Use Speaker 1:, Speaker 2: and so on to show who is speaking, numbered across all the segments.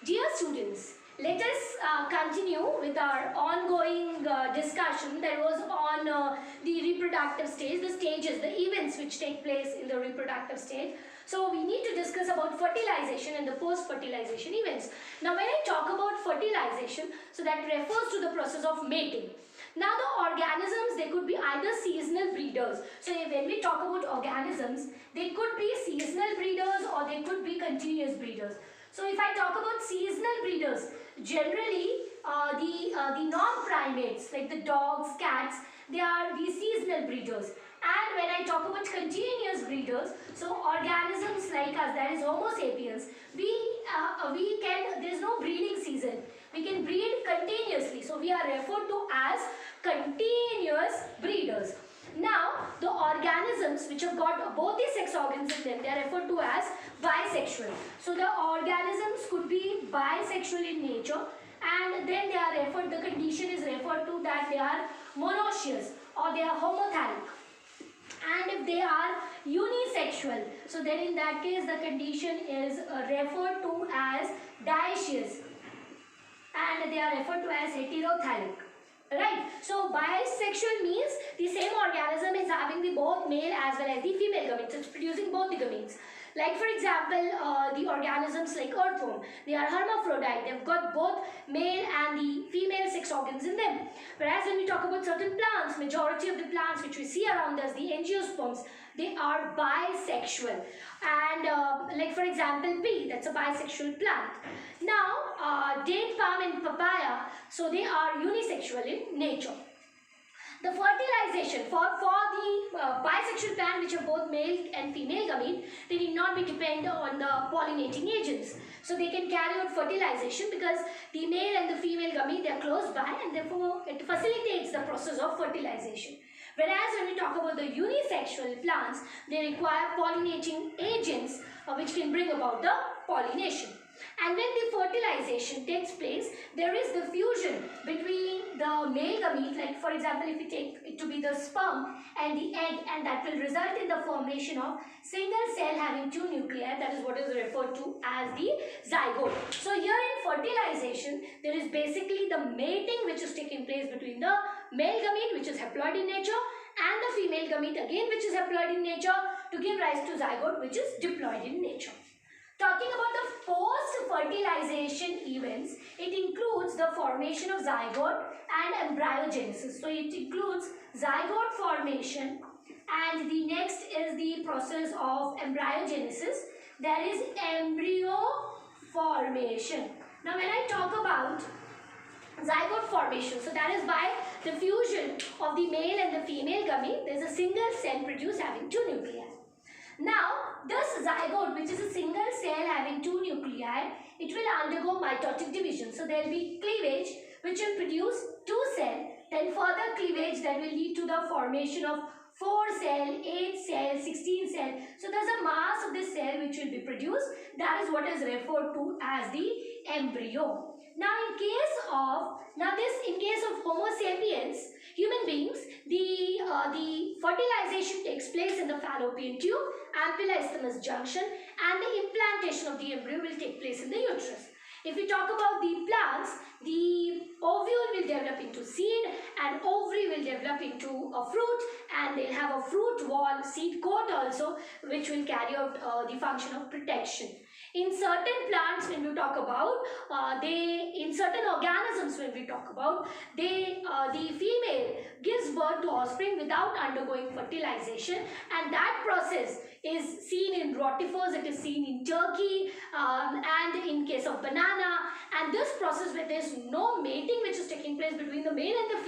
Speaker 1: Dear students, let us continue with our ongoing discussion that was on the reproductive stage, the stages, the events which take place in the reproductive stage. So we need to discuss about fertilization and the post-fertilization events. Now when I talk about fertilization, so that refers to the process of mating. Now the organisms, they could be either seasonal breeders. So when we talk about organisms, they could be seasonal breeders or they could be continuous breeders. So if I talk about seasonal breeders, generally the non-primates like the dogs, cats, they are the seasonal breeders. And when I talk about continuous breeders, so organisms like us, that is Homo sapiens, there's no breeding season. We can breed continuously. So we are referred to as continuous breeders. Now, the organisms which have got both the sex organs in them, they are referred to as bisexual. So the organisms could be bisexual in nature, and then they are referred, the condition is referred to that they are monoecious or they are homothallic. And if they are unisexual, so then in that case the condition is referred to as dioecious, and they are referred to as heterothallic. Right, so bisexual means the same organism is having the both male as well as the female gametes. It's producing both the gametes. Like for example, the organisms like earthworm, they are hermaphrodite. They've got both male and the female sex organs in them. Whereas when we talk about certain plants, majority of the plants which we see around us, the angiosperms, they are bisexual. And like for example, pea, that's a bisexual plant. Now, date palm and papaya, so they are unisexual in nature. The fertilization for the bisexual plant, which are both male and female gamete, they need not be dependent on the pollinating agents. So they can carry out fertilization because the male and the female gamete, they are close by, and therefore it facilitates the process of fertilization. Whereas when we talk about the unisexual plants, they require pollinating agents which can bring about the pollination. And when the fertilization takes place, there is the fusion between the male gamete, like for example, if we take it to be the sperm and the egg, and that will result in the formation of single cell having two nuclei. That is what is referred to as the zygote. So here in fertilization, there is basically the mating which is taking place between the male gamete, which is haploid in nature, and the female gamete again, which is haploid in nature, to give rise to zygote, which is diploid in nature. Talking about the post-fertilization events, it includes the formation of zygote and embryogenesis. So it includes zygote formation, and the next is the process of embryogenesis, that is embryo formation. Now when I talk about zygote formation, so that is by the fusion of the male and the female gamete, there is a single cell produced having two nuclei. Now, this zygote, which is a single cell having two nuclei, it will undergo mitotic division. So, there will be cleavage which will produce two cells, then further cleavage that will lead to the formation of 4 cell, 8 cell, 16 cell. So, there is a mass of this cell which will be produced. That is what is referred to as the embryo. Now, in case of Homo sapiens, human beings, the fertilization takes place in the fallopian tube, ampulla isthmus junction, and the implantation of the embryo will take place in the uterus. If we talk about the plants, the ovule will develop into seed, and ovary will develop into a fruit, and they'll have a fruit wall, seed coat also, which will carry out the function of protection. In certain plants, when we talk about, in certain organisms, when we talk about, the female gives birth to offspring without undergoing fertilization, and that process is seen in rotifers, it is seen in turkey, and in case of banana. And this process where there is no mating which is taking place between the male and the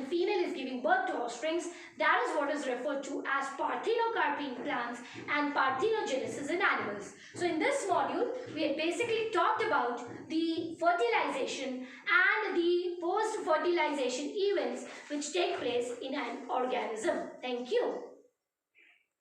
Speaker 1: female is giving birth to offsprings, that is what is referred to as parthenocarpine in plants and parthenogenesis in animals. So in this module, we have basically talked about the fertilization and the post-fertilization events which take place in an organism. Thank you.